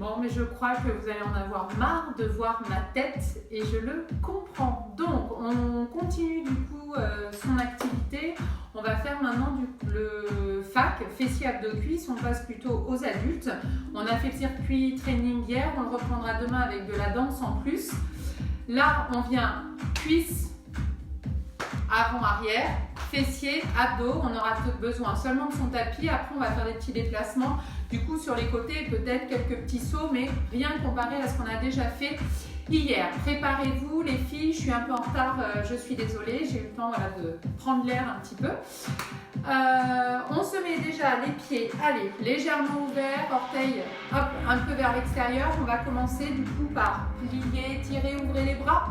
Bon, mais je crois que vous allez en avoir marre de voir ma tête et je le comprends. Donc, on continue du coup son activité. On va faire maintenant le FAC, fessier abdos cuisses. On passe plutôt aux adultes. On a fait le circuit training hier. On le reprendra demain avec de la danse en plus. Là, on vient cuisses, avant-arrière, fessiers, abdos. On aura besoin seulement de son tapis. Après, on va faire des petits déplacements. Du coup, sur les côtés, peut-être quelques petits sauts, mais rien comparé à ce qu'on a déjà fait hier. Préparez-vous, les filles. Je suis un peu en retard, je suis désolée. J'ai eu le temps de prendre l'air un petit peu. On se met déjà les pieds, allez, légèrement ouverts, orteils hop, un peu vers l'extérieur. On va commencer du coup par plier, tirer, ouvrir les bras.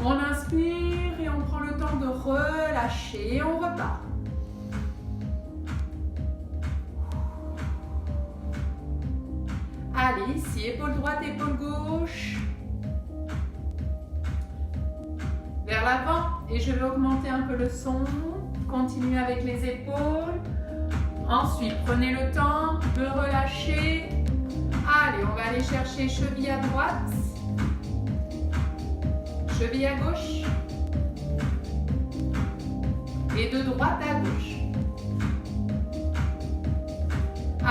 On inspire et on prend le temps de relâcher et on repart. Allez, ici, épaule droite, épaule gauche. Vers l'avant. Et je vais augmenter un peu le son. Continuez avec les épaules. Ensuite, prenez le temps de relâcher. Allez, on va aller chercher cheville à droite. Cheville à gauche. Et de droite à gauche.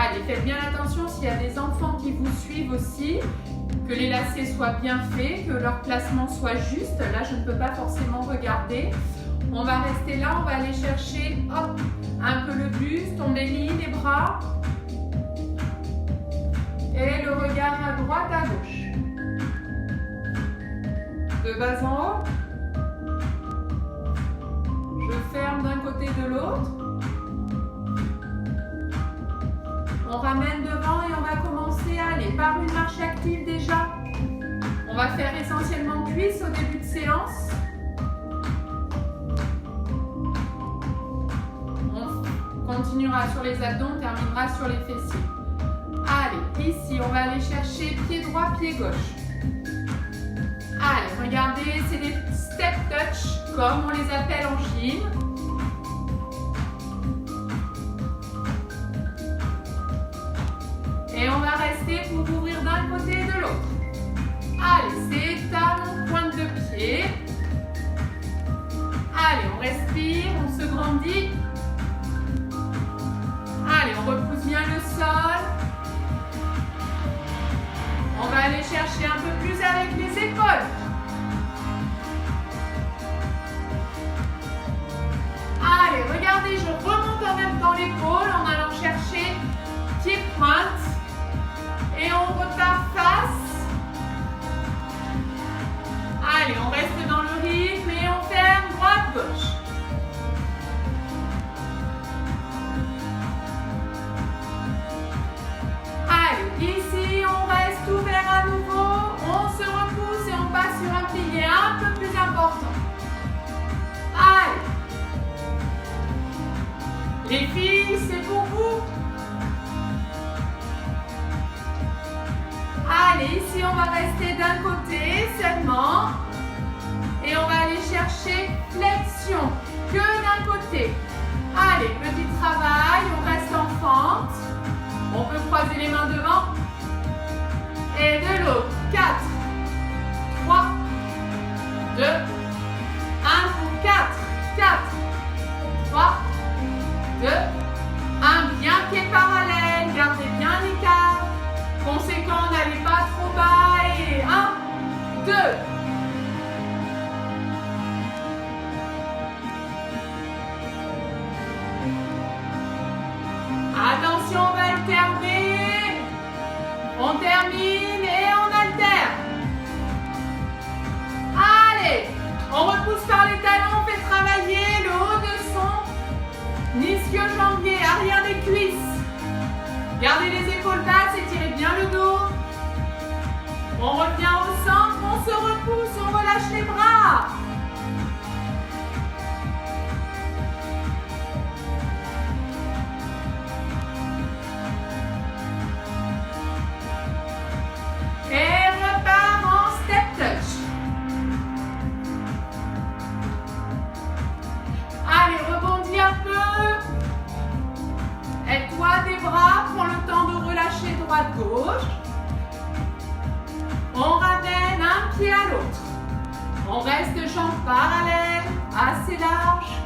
Allez, faites bien attention s'il y a des enfants qui vous suivent aussi, que les lacets soient bien faits, que leur placement soit juste. Là, je ne peux pas forcément regarder. On va rester là, on va aller chercher hop, un peu le buste, on délie les bras. Et le regard à droite, à gauche. De bas en haut. Je ferme d'un côté de l'autre. On ramène devant et on va commencer à aller par une marche active déjà. On va faire essentiellement cuisses au début de séance. On continuera sur les abdos, on terminera sur les fessiers. Allez, ici, on va aller chercher pied droit, pied gauche. Allez, regardez, c'est des step touch, comme on les appelle en gym. Et on va rester pour ouvrir d'un côté et de l'autre. Allez, c'est talon, pointe de pied. Allez, on respire, on se grandit. Allez, on repousse bien le sol. On va aller chercher un peu plus avec les épaules. Allez, regardez, je remonte en même temps l'épaule en allant chercher pied-pointe. Et on repart face. Allez, on reste dans le rythme et on ferme droite-gauche. Allez, ici, on reste ouvert à nouveau. On se repousse et on passe sur un pilier un peu plus important. Allez. Les filles, c'est pour vous. Allez, ici on va rester d'un côté seulement et on va aller chercher flexion, que d'un côté. Allez, petit travail, on reste en fente. On peut croiser les mains devant et de l'autre. 4, 3, 2, 1 pour 4, 4, 3, 2, 1. Bien pied parallèle, gardez bien l'écart. Conséquent, n'allez pas trop bas et 1, 2. Attention, on va alterner. On termine et on alterne. Allez, on repousse par les talons, on fait travailler le haut de son ischio-jambier, arrière des cuisses. Gardez les épaules basses, étirez bien le dos. On revient au centre, on se repousse, on relâche les bras. Et repart en step touch. Allez, rebondis un peu. Aide-toi des bras, prends le temps de relâcher droite-gauche. jambes parallèles, assez larges.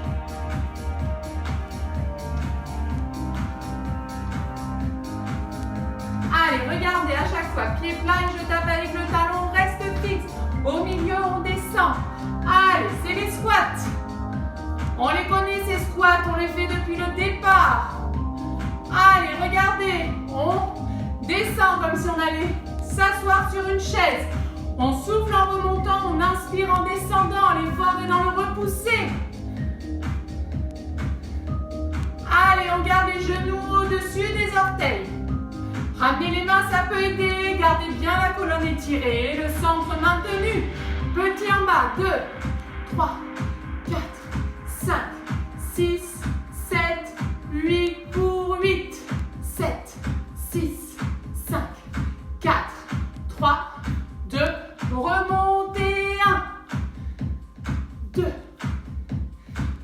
Allez, regardez à chaque fois, pied plat et je tape avec le talon, on reste fixe. Au milieu, on descend. Allez, c'est les squats. On les connaît ces squats, on les fait depuis le départ. Allez, regardez, on descend comme si on allait s'asseoir sur une chaise. On souffle en remontant, on inspire en descendant, l'effort est dans le repoussé. Allez, on garde les genoux au-dessus des orteils. Ramenez les mains, ça peut aider. Gardez bien la colonne étirée, le centre maintenu. Petit en bas, 2, 3, 4, 5, 6, 7, 8 pour 8. 7, 6, 5, 4, 3, 2, remontez 1, 2,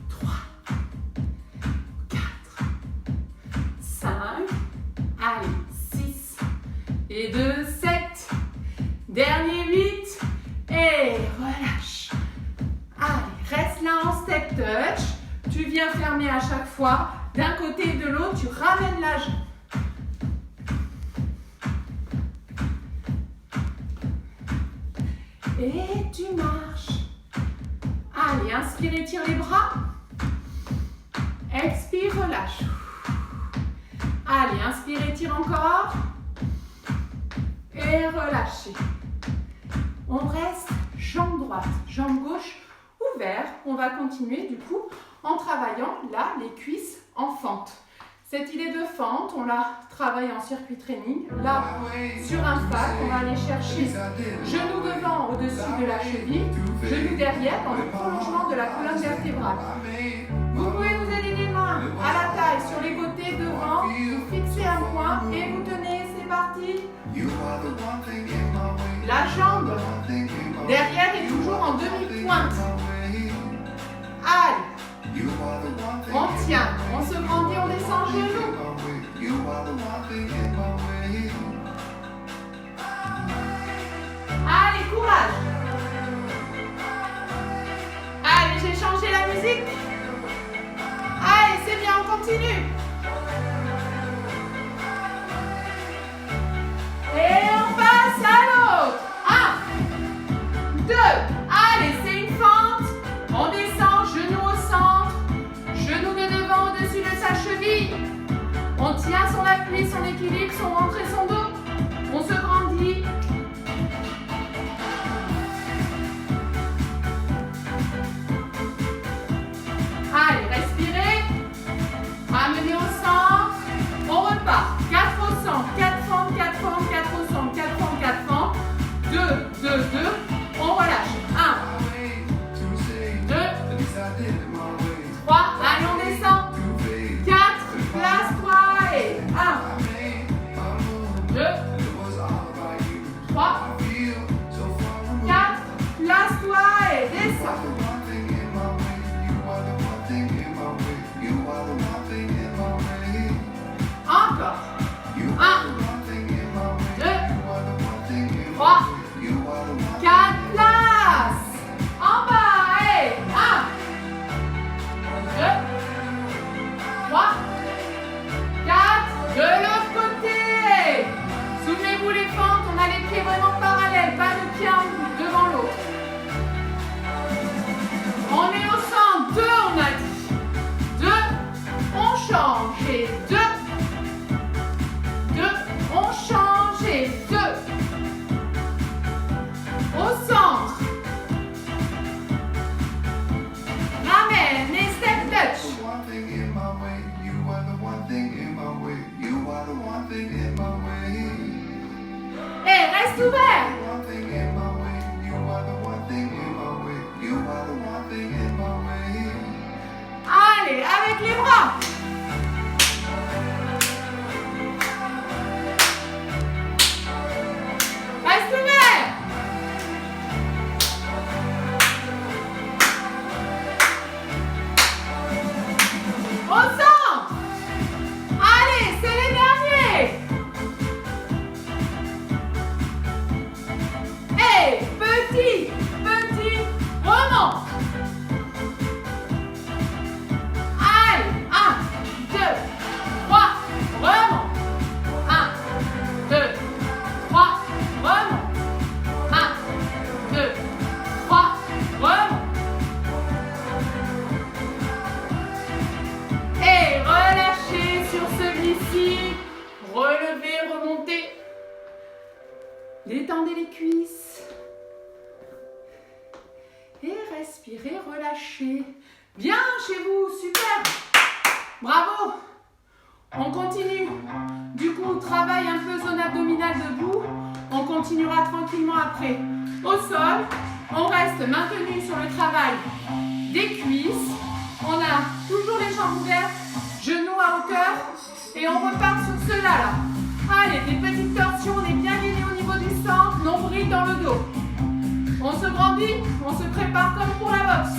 3, 4, 5, allez, 6 et 2, 7, dernier 8 et relâche. Allez, reste là en step touch, tu viens fermer à chaque fois, d'un côté et de l'autre, tu ramènes la jambe. Et tu marches. Allez, inspire, étire les bras. Expire, relâche. Allez, inspire, étire encore. Et relâchez. On reste jambe droite, jambe gauche ouverte. On va continuer du coup en travaillant là les cuisses en fente. Cette idée de fente, on la travaille en circuit training. Là, sur un fac, on va aller chercher genou devant au-dessus de la cheville, genou derrière dans le prolongement de la colonne vertébrale. Vous pouvez vous aider les mains à la taille sur les côtés devant, vous fixez un point et vous tenez, c'est parti. La jambe derrière est toujours en demi-pointe. Allez. On tient, on se grandit, on descend genou. Allez, courage. Allez, j'ai changé la musique. Allez, c'est bien, on continue. Et on passe à l'autre. 1, 2, allez, c'est une fente. On descend, genou au centre, genou de devant au-dessus de sa cheville. On tient son appui, son équilibre, son ventre et son dos. On se grandit. Allez, respirez. Ramenez au centre. On repart. 4 au centre, 4 fentes, 4 fentes, 4 au centre, 4 fentes, 4 fentes. 2, 2, 2. On relâche. 1. 3, allez on descend, 4, place-toi et 1, 2, 3, 4, place-toi et descends. Encore, 1, 2, 3, 4, place, en bas et 1, 2, 3, 4, de l'autre côté. Souvenez-vous les fentes, on a les pieds vraiment parallèles, pas de pied devant l'autre. On est au centre, 2 on a dit. 2, on change et 2. 2, on change et 2. Au centre. Ramène et step touch. Et reste ouvert. Allez, avec les bras. Reste ouvert. Au centre. Allez, c'est les derniers. Et petit, remonte. ici. Relevez, remontez. Détendez les cuisses. Et respirez, relâchez. Bien chez vous, super. Bravo. On continue. Du coup, on travaille un peu zone abdominale debout. On continuera tranquillement après. Au sol, on reste maintenu sur le travail des cuisses. On a toujours les jambes ouvertes, genoux à hauteur. Et on repart sur cela là. Allez, des petites torsions, on est bien liés au niveau du centre, nombril dans le dos. On se grandit, on se prépare comme pour la boxe.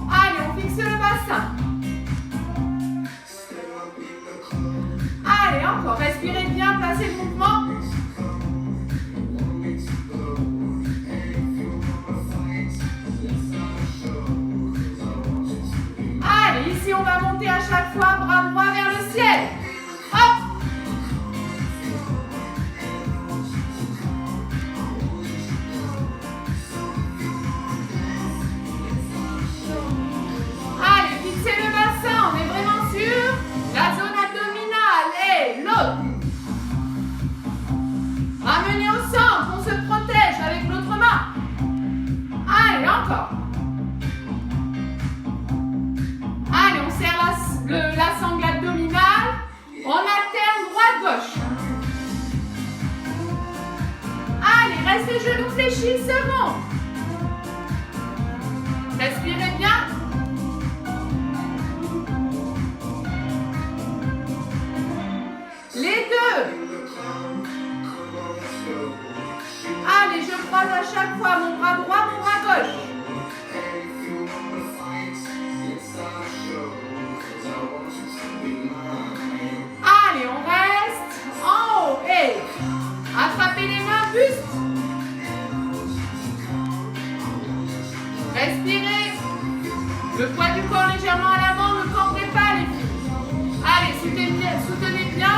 Allez, on fixe le bassin. Allez, encore, respirez bien, placez le mouvement. Allez, ici on va monter à chaque fois, bras droit vers le ciel. Hop! Allez, fixez le bassin, on est vraiment sur la zone abdominale et l'autre. Ramenez au centre, on se protège avec l'autre main. Allez, encore. Allez, on serre la sangle abdominale. On alterne droite-gauche. Allez, reste les genoux fléchis, c'est bon. Respirez bien. Les deux. Allez, je croise à chaque fois mon bras droit, mon bras gauche. Allez, on reste en haut et attrapez les mains, buste. Respirez. Le poids du corps légèrement à l'avant, ne cambrez pas les filles. Allez, soutenez bien.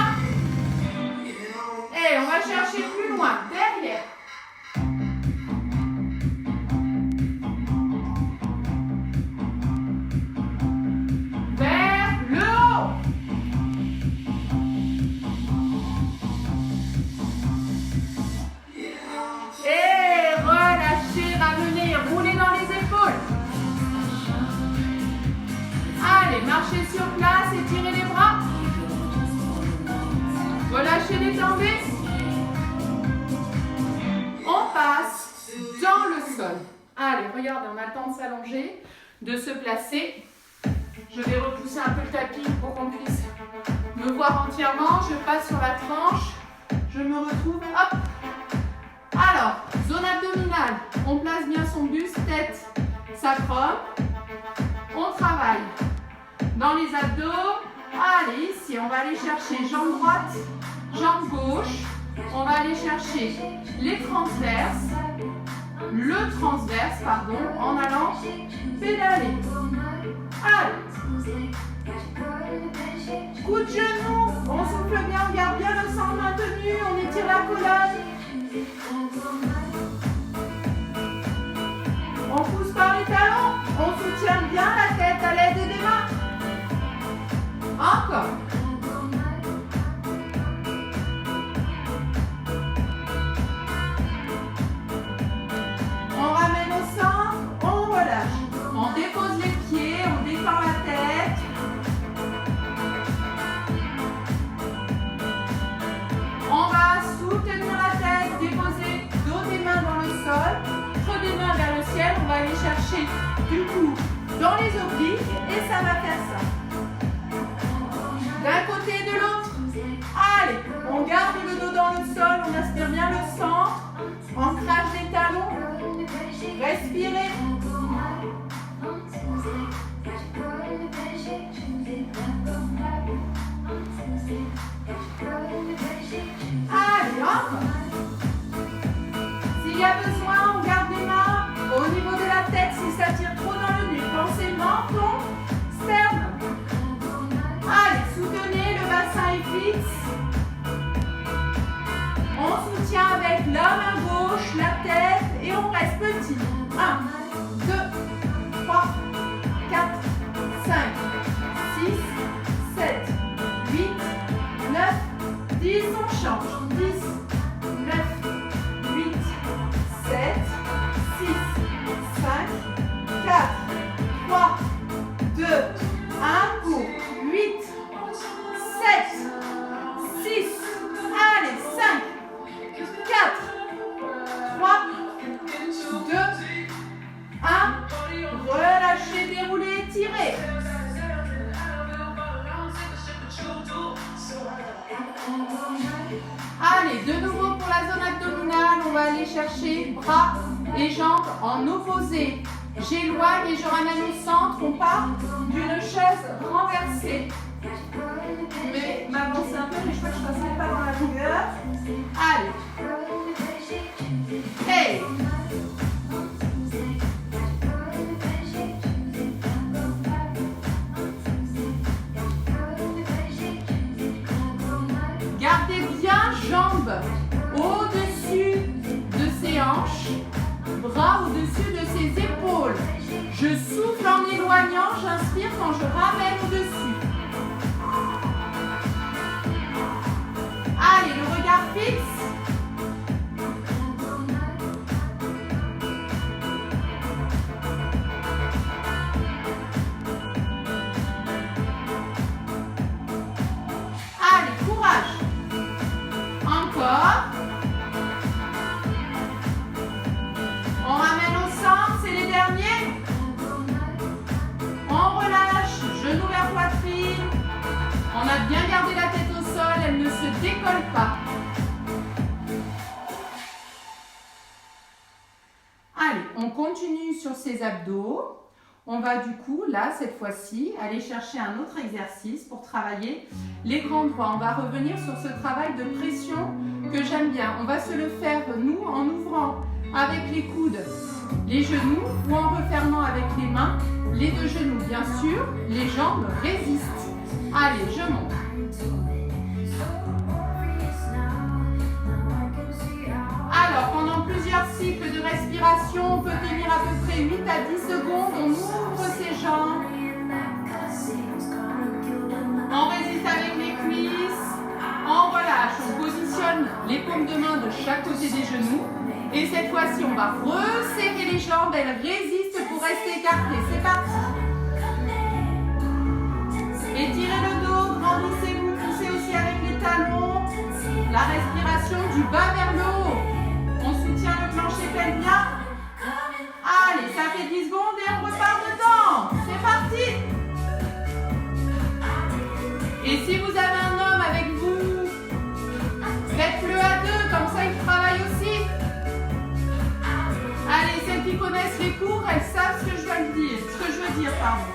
Et on va chercher plus loin, derrière. Vers le haut. Et relâchez, ramenez, roulez dans les épaules. Allez, marchez sur place, étirez les bras. Relâchez, détendez. On passe dans le sol. Allez, regardez, on a le temps de s'allonger, de se placer. Je vais repousser un peu le tapis pour qu'on puisse me voir entièrement. Je passe sur la tranche. Je me retrouve. Hop. Alors, zone abdominale. On place bien son buste, tête, sacrum. On travaille dans les abdos. Allez, ici, on va aller chercher jambe droite, jambe gauche. On va aller chercher les transverses, le transverse, pardon, en allant pédaler. Allez. Coup de genou, on souffle bien, on garde bien le sang maintenu, on étire la colonne. On pousse par les talons, on soutient bien la tête à l'aide des mains. Encore. On ramène au centre, on relâche. On dépose les pieds, on détend la tête. On va soutenir la tête, déposer dos des mains dans le sol, creux des mains vers le ciel. On va aller chercher du coup dans les obliques et ça va faire ça. D'un côté et de l'autre. Allez, on garde le dos dans le sol, on aspire bien le centre. Ancrage des talons. Respirez. Allez, encore. S'il y a besoin, on garde les mains au niveau de la tête si ça tire trop dans le nez. Pensez menton, sternum. Allez, soutenez, le bassin est fixe. On soutient avec la main gauche, la tête et on reste petit. 1, 2, 3, 4, 5, 6, 7, Allez, de nouveau pour la zone abdominale, on va aller chercher bras et jambes en opposé. J'éloigne et je ramène au centre. On part d'une chaise renversée. Mais m'avancer un peu, mais je crois que je ne passerai pas dans la longueur. Allez. Hey. Gardez bien jambes au-dessus de ses hanches, bras au-dessus de ses épaules. Je souffle en éloignant, j'inspire quand je ramène au-dessus. Allez, le regard fixe. Allez, courage. Encore. On ramène au centre, c'est les derniers. On relâche, genou vers poitrine. On a bien gardé la tête au sol, elle ne se décolle pas. Allez, on continue sur ces abdos. On va du coup, là, cette fois-ci, aller chercher un autre exercice pour travailler les grands droits. On va revenir sur ce travail de pression que j'aime bien. On va se le faire, nous, en ouvrant avec les coudes les genoux ou en refermant avec les mains les deux genoux. Bien sûr, les jambes résistent. Allez, je monte. Alors, pendant plusieurs cycles de respiration, on peut tenir à peu près 8 à 10 secondes. On ouvre ses jambes. On résiste avec les cuisses. On relâche. On positionne les paumes de main de chaque côté des genoux. Et cette fois-ci, on va resserrer les jambes. Elles résistent pour rester écartées. C'est parti. Étirez le dos. Grandissez-vous. Poussez aussi avec les talons. La respiration du bas vers le haut. On soutient le plancher pelvien. Allez, ça fait 10 secondes et on repart dedans. C'est parti. Et si vous avez un homme avec vous, faites-le à deux, comme ça il travaille aussi. Allez, celles qui connaissent les cours, elles savent ce que je veux dire, pardon.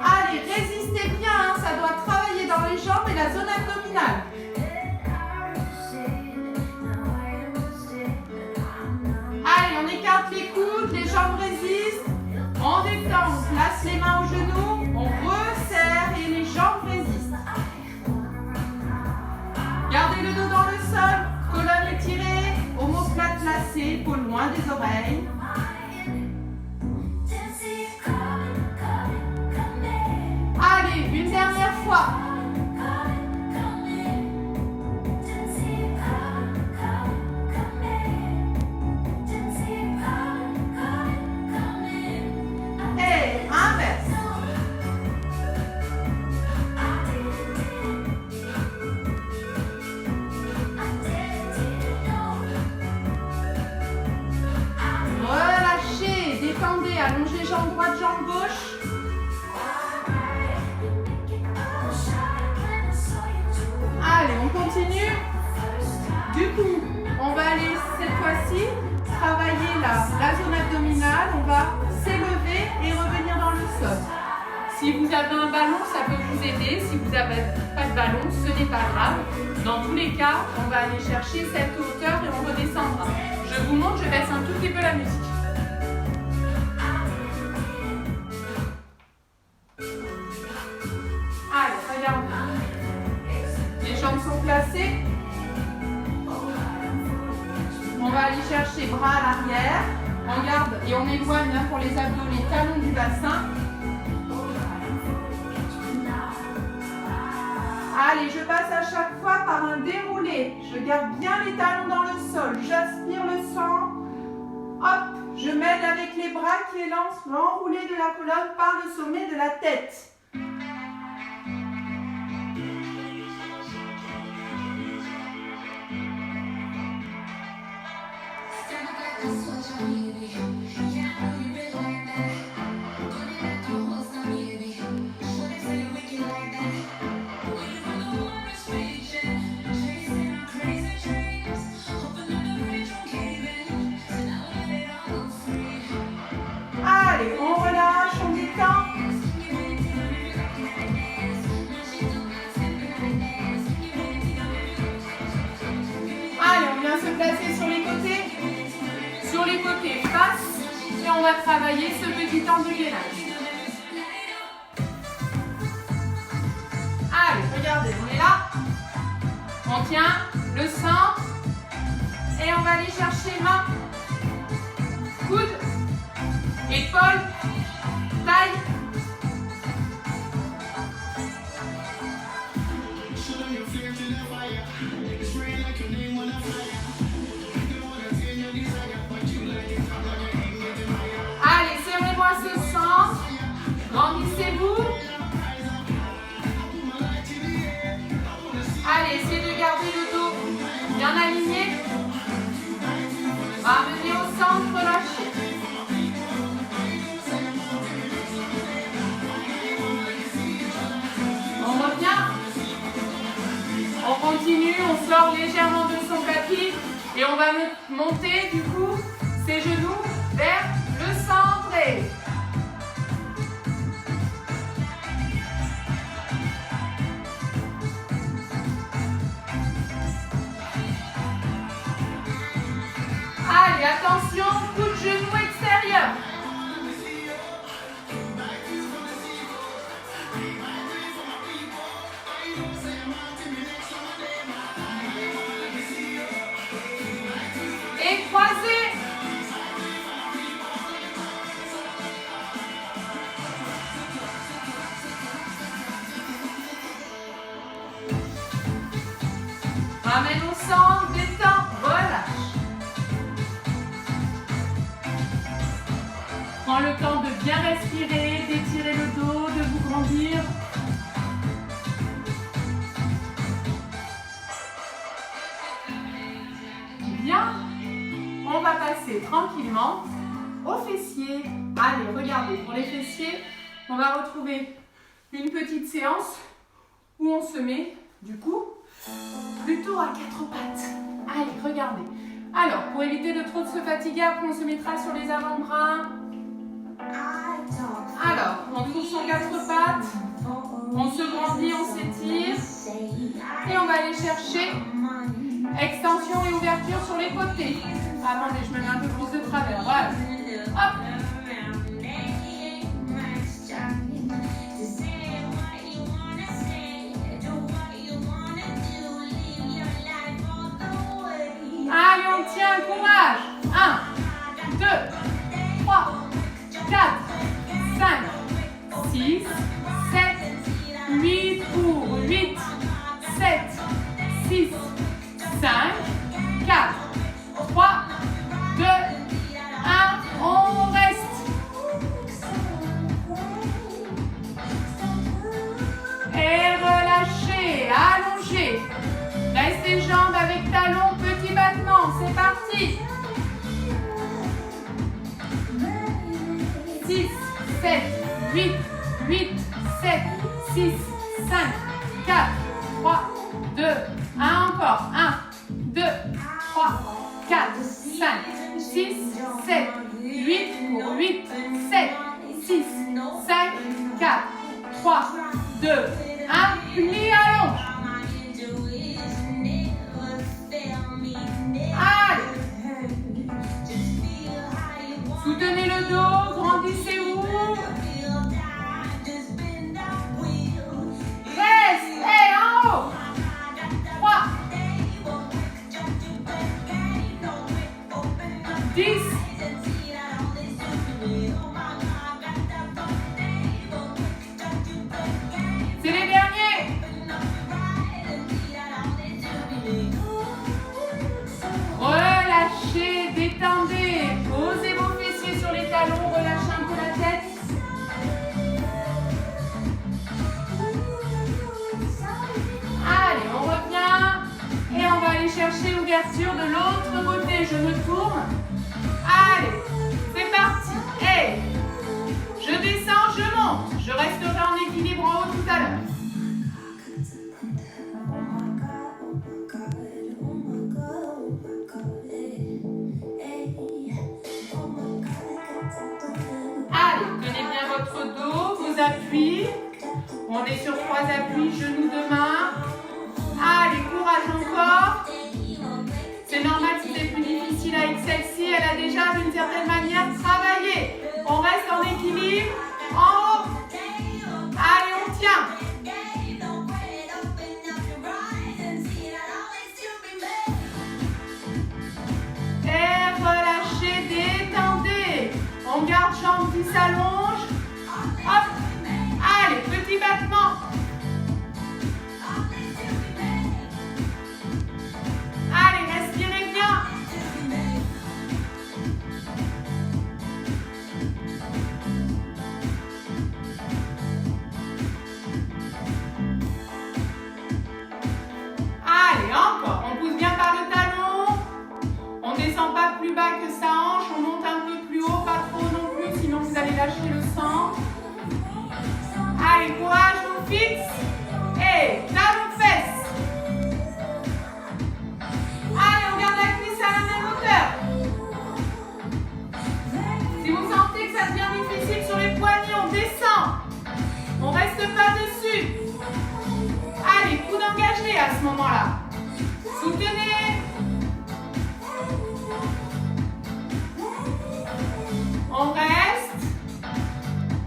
Allez, résistez bien, hein, ça doit travailler dans les jambes et la zone abdominale. Allez, on écarte les coudes, les jambes résistent. On détend, on place les mains aux genoux, on resserre et les jambes résistent. Gardez le dos dans le sol, colonne étirée, omoplate placée, épaules loin des oreilles. Allez, une dernière fois. Et inverse. Relâchez, détendez, allongez jambe droite, jambe gauche. Allez, on continue. Du coup, on va aller cette fois-ci travailler la zone abdominale. On va s'élever et revenir dans le sol. Si vous avez un ballon, ça peut vous aider. Si vous n'avez pas de ballon, ce n'est pas grave. Dans tous les cas, on va aller chercher cette hauteur et on redescendra. Je vous montre, je baisse un tout petit peu la musique. Allez, regardez. Les jambes sont placées. On va aller chercher bras à l'arrière. On garde et on éloigne pour les abdos les talons du bassin. Allez, je passe à chaque fois par un déroulé. Je garde bien les talons dans le sol. J'aspire le sang. Hop, je m'aide avec les bras qui élancent l'enroulé de la colonne par le sommet de la tête. on va travailler ce petit temps de gainage. Allez, regardez, on est là. On tient le centre et on va aller chercher main, coude, épaule, taille. Allez, serrez-moi ce centre. Grandissez-vous. Allez, essayez de garder le dos bien aligné. Ramenez au centre, relâchez. On revient. On continue, on sort légèrement de son tapis et on va monter du coup ses genoux vers le centre. Allez, attention, coup de genou extérieur. Et croisez. Ramène au centre, détends, relâche. Prends le temps de bien respirer, d'étirer le dos, de vous grandir. Bien. On va passer tranquillement aux fessiers. Allez, regardez, pour les fessiers, on va retrouver une petite séance où on se met, du coup, plutôt à quatre pattes. Allez, regardez. Alors, pour éviter de trop se fatiguer, après on se mettra sur les avant-bras. Alors, on trouve son quatre pattes, on se grandit, on s'étire et on va aller chercher extension et ouverture sur les côtés. Attendez, je me mets un peu plus de travers. Voilà. Hop. Allez, on tient, courage. 1, 2, 3, 4, 5, 6, 7, 8 pour 8, 7, 6, 5, 4, 3, 2, 1, on reste. Et relâchez, allongez. Restez jambes avec talons, petit battement, c'est parti. 6, 7, 8, 8, 7, 6, 5, 4, 3, 2, 1, encore. 1, 2, 3, 4, 5, 6, 7, 8 pour 8, 7, 6, 5, 4, 3, 2, 1, plie, allonge. Allez. Soutenez le dos, grandissez-vous. Restez en haut. 3, 10. C'est les derniers. Relâchez, détendez, posez vos fessiers sur les talons, relâchez un peu la tête. Allez, on revient et on va aller chercher l'ouverture de l'autre côté. Je me tourne. Allez, c'est parti. Et je descends, je monte. Je resterai en équilibre en haut tout à l'heure. Allez, tenez bien votre dos, vos appuis. On est sur 3 appuis, genoux de main. Allez, courage encore. C'est normal si c'est plus difficile avec celle-ci. Elle a déjà d'une certaine manière travaillé. gagez. On reste en équilibre. En haut. Allez, on tient. Et relâchez, détendez. On garde jambes qui s'allongent. Hop. Allez, petit battement. Allez, respirez bien. Allez, encore. On pousse bien par le talon. On ne descend pas plus bas que sa hanche. On monte un peu plus haut, pas trop non plus, sinon vous allez lâcher le sang. Allez, courage, on fixe. Et talon fesse. Allez, on garde la cuisse à la même hauteur. Si vous sentez que ça devient difficile sur les poignets, on descend. On ne reste pas dessus. Allez, coude engagé à ce moment-là. Soutenez. On reste.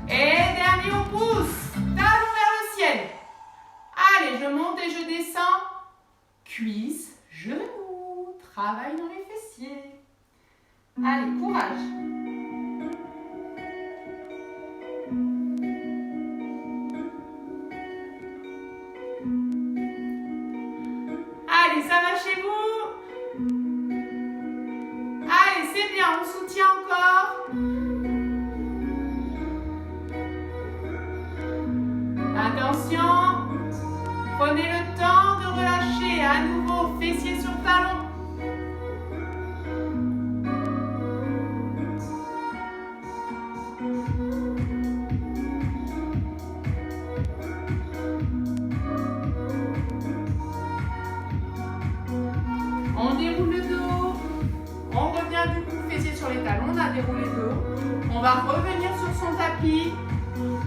Et dernier, on pousse. Talon vers le ciel. Allez, je monte et je descends. Cuisse, genoux. Travail dans les fessiers. Allez, courage. Allez, ça va chez vous? Allez, c'est bien, on soutient encore. Attention, prenez le temps de relâcher à nouveau, fessiers sur talon. On déroule le dos, on revient du coup fessiers sur les talons, on a déroulé le dos. On va revenir sur son tapis,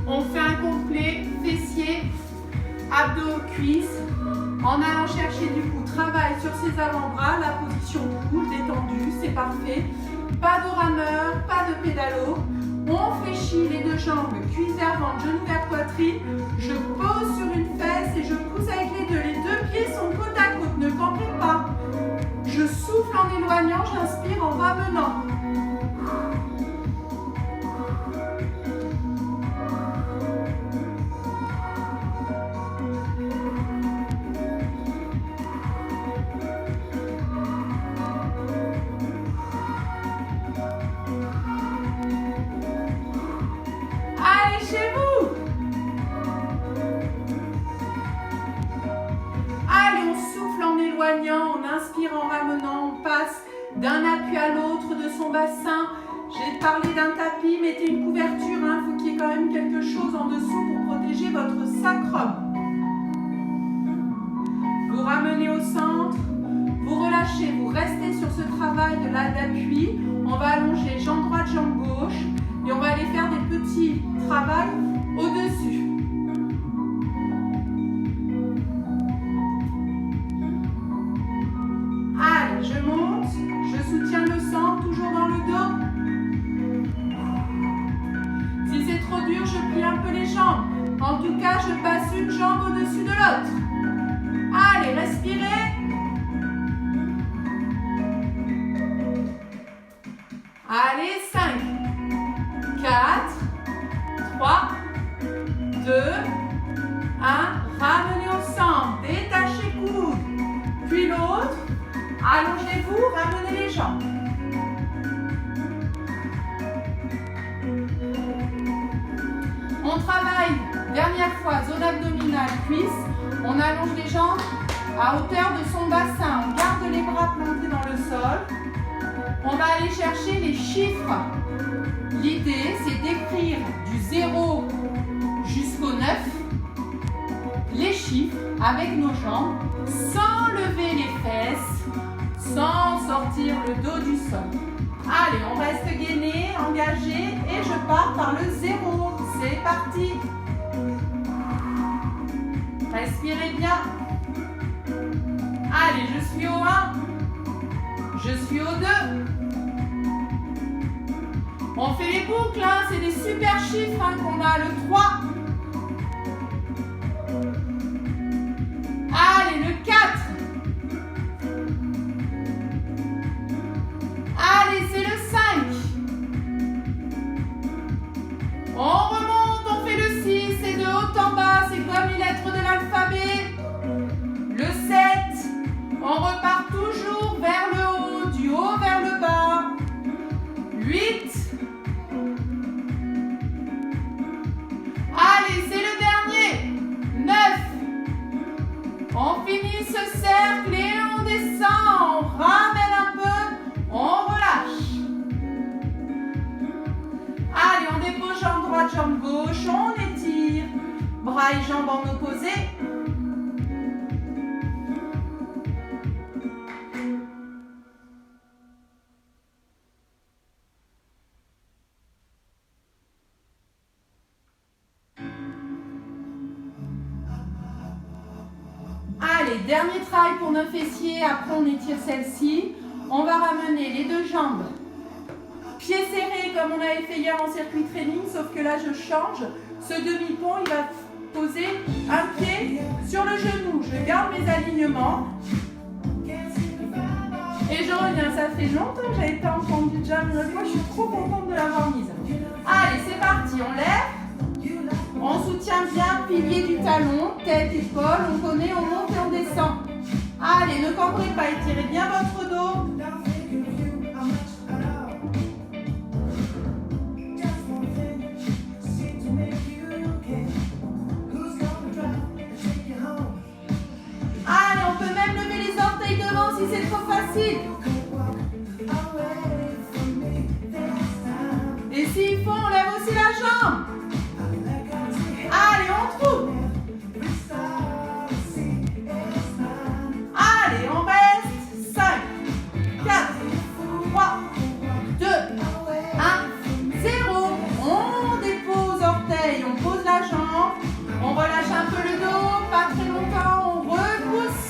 on fait un complet fessiers, abdos, cuisses, en allant chercher du coup travail sur ses avant-bras, la position cool, détendue, c'est parfait. Pas de rameur, pas de pédalo. On fléchit les deux jambes, cuisses vers ventre, genoux vers poitrine. Je pose sur une fesse et je pousse avec les deux. Les deux pieds sont côte à côte, ne campez pas. Je souffle en éloignant, j'inspire en ramenant. Allez, chez vous. Allez, on souffle en éloignant, on inspire en ramenant, on passe d'un appui à l'autre de son bassin. J'ai parlé d'un tapis, mettez une couverture, il faut qu'il y ait quand même quelque chose en dessous pour protéger votre sacrum. Vous ramenez au centre, vous relâchez, vous restez sur ce travail d'appui. On va allonger jambe droite, jambe gauche et on va aller faire des petits travails au-dessus. Allez, je monte, je soutiens le centre, toujours dans le dos. Si c'est trop dur, je plie un peu les jambes. En tout cas, je passe une jambe au-dessus de l'autre. Allez, respirez. Allez, 5, 4, 3, 2, 1. Ramenez au centre, détachez coude. Puis l'autre. Allongez-vous, ramenez les jambes. On travaille, dernière fois, zone abdominale, cuisse. On allonge les jambes à hauteur de son bassin. On garde les bras plantés dans le sol. On va aller chercher les chiffres. L'idée, c'est d'écrire du 0 jusqu'au 9 les chiffres avec nos jambes sans lever les fesses, sans sortir le dos du sol. Allez, on reste gainé, engagé et je pars par le 0. C'est parti. Respirez bien. Allez, je suis au 1. Je suis au 2. On fait les boucles, hein, c'est des super chiffres hein, qu'on a, le 3. Allez, le 4. Allez, c'est le 5. On remonte, on fait le 6, et de haut en bas, c'est comme les lettres de l'alphabet. Le 7, on repart toujours vers le haut, du haut vers le bas. 8. Allez, c'est le dernier. 9. On finit ce cercle et on descend, on ramène un peu, on relâche. Allez, on dépose jambe droite, jambe gauche, on étire. Bras et jambes en opposé. Allez, dernier travail pour nos fessiers, après on étire celle-ci. On va ramener les deux jambes, pieds serrés comme on avait fait hier en circuit training, sauf que là je change. Ce demi-pont, il va poser un pied sur le genou. Je garde mes alignements. Et je reviens, ça fait longtemps que j'avais pas entendu jam une fois, je suis trop contente de l'avoir mise. Allez, c'est parti, on lève. On soutient bien pilier du talon, tête, épaule, on connaît, on monte et on descend. Allez, ne cambrez pas, étirez bien votre dos. Allez, on peut même lever les orteils devant si c'est trop facile. Et s'il faut, on lève aussi la jambe. Allez, on trouve. Allez, on reste. 5, 4, 3, 2, 1, 0. On dépose orteil, on pose la jambe. On relâche un peu le dos, pas très longtemps. On repousse.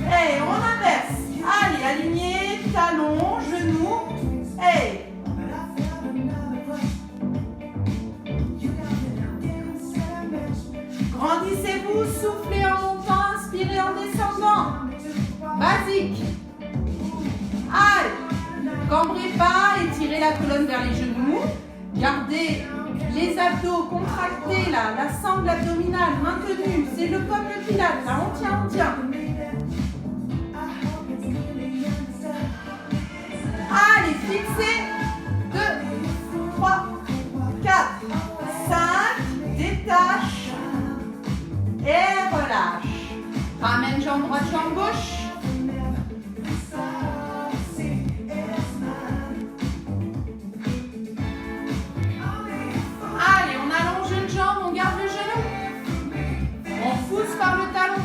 Et on inverse. Allez, aligné, talon, genou. Et grandissez-vous, soufflez en montant, inspirez en descendant. Basique. Allez, cambrez pas, étirez la colonne vers les genoux. Gardez les abdos contractés là, la sangle abdominale maintenue. C'est le comme le pilate là, on tient, on tient. Allez, fixez. 2, 3, 4, 5. Détache. Et relâche. Ramène jambe droite, jambe gauche. Allez, on allonge une jambe, on garde le genou. On pousse par le talon.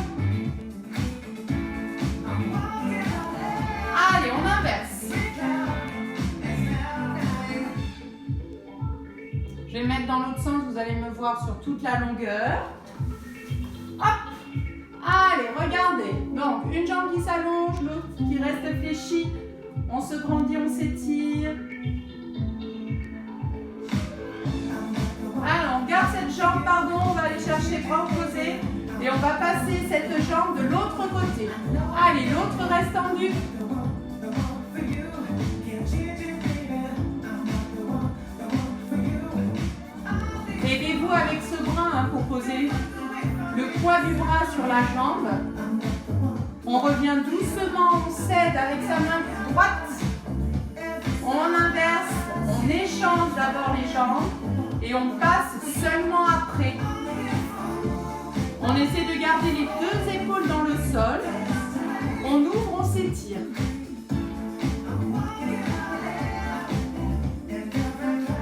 Allez, on inverse. Je vais me mettre dans l'autre sens, vous allez me voir sur toute la longueur. Hop. Allez, regardez. Donc, une jambe qui s'allonge, l'autre qui reste fléchie. On se grandit, on s'étire. Alors, on garde cette jambe, pardon, on va aller chercher bras opposés. Et on va passer cette jambe de l'autre côté. Allez, l'autre reste tendue. Aidez-vous avec ce bras hein, pour poser le poids du bras sur la jambe. On revient doucement, on cède avec sa main droite. On inverse, on échange d'abord les jambes et on passe seulement après. On essaie de garder les deux épaules dans le sol. On ouvre, on s'étire.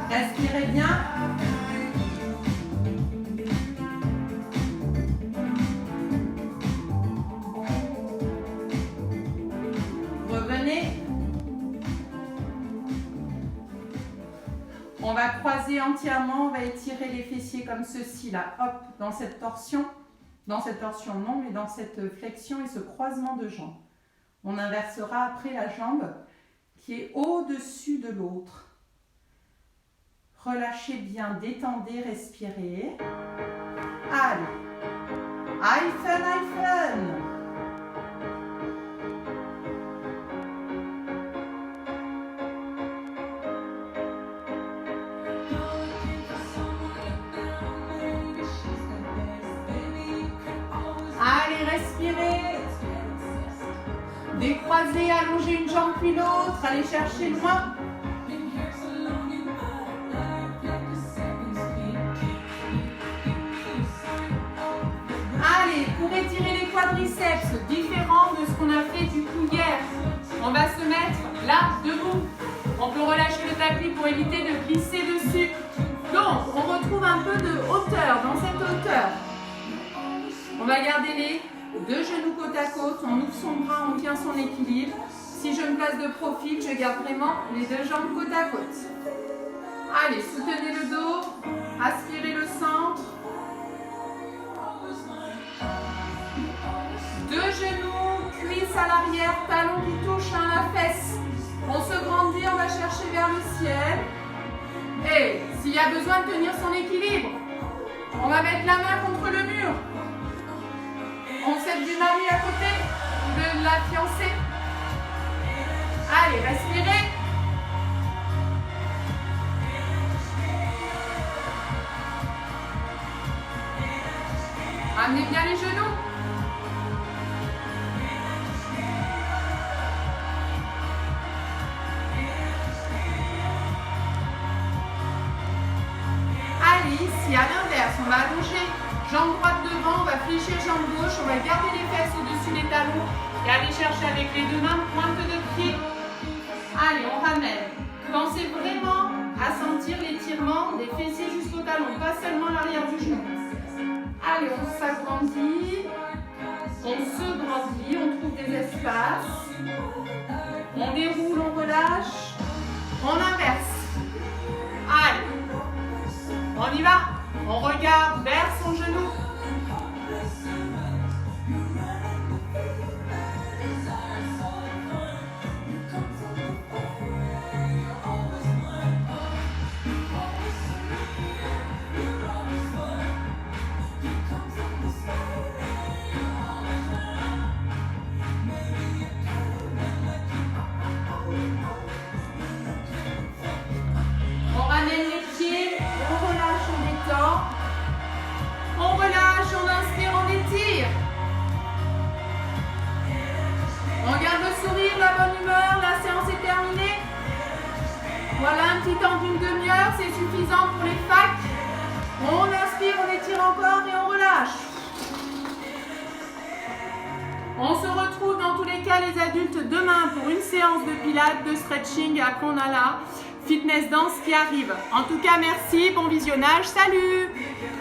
Respirez bien. Revenez. On va croiser entièrement, on va étirer les fessiers comme ceci là, hop, dans cette torsion non, mais dans cette flexion et ce croisement de jambes. On inversera après la jambe qui est au-dessus de l'autre. Relâchez bien, détendez, respirez. Allez. Hyphen. Allez, respirez. Décroisez, allongez une jambe puis l'autre. Allez chercher loin. Allez, pour étirer les quadriceps, différent de ce qu'on a fait du coup hier, on va se mettre là, debout. On peut relâcher le tapis pour éviter de glisser dessus. Donc, on retrouve un peu de hauteur dans cette hauteur. On va garder les deux genoux côte à côte, on ouvre son bras, on tient son équilibre. Si je me place de profil, je garde vraiment les deux jambes côte à côte. Allez, soutenez le dos, aspirez le centre. Deux genoux, cuisses à l'arrière, talons qui touchent à la fesse. On se grandit, on va chercher vers le ciel. Et s'il y a besoin de tenir son équilibre, on va mettre la main contre le mur. On s'aide du mari à côté, de la fiancée. Allez, respirez. Amenez bien les genoux. Allez, ici, à l'inverse, on va allonger jambe droite devant, on va fléchir jambe gauche, on va garder les fesses au-dessus des talons et aller chercher avec les deux mains pointe de pied. Allez, on ramène. Pensez vraiment à sentir l'étirement des fessiers jusqu'au talon, pas seulement l'arrière du genou. Allez, on s'agrandit, on se grandit, on trouve des espaces. On déroule, on relâche, on inverse. Allez, on y va. On regarde vers son genou. On ramène les pieds, on relâche, on détend. On relâche, on inspire, on étire. On garde le sourire, la bonne humeur, la séance est terminée. Voilà un petit temps d'une demi-heure, c'est suffisant pour les facs. On inspire, on étire encore et on relâche. On se retrouve dans tous les cas les adultes demain pour une séance de pilates, de stretching. Après on a la fitness dance qui arrive. En tout cas merci, bon visionnage, salut!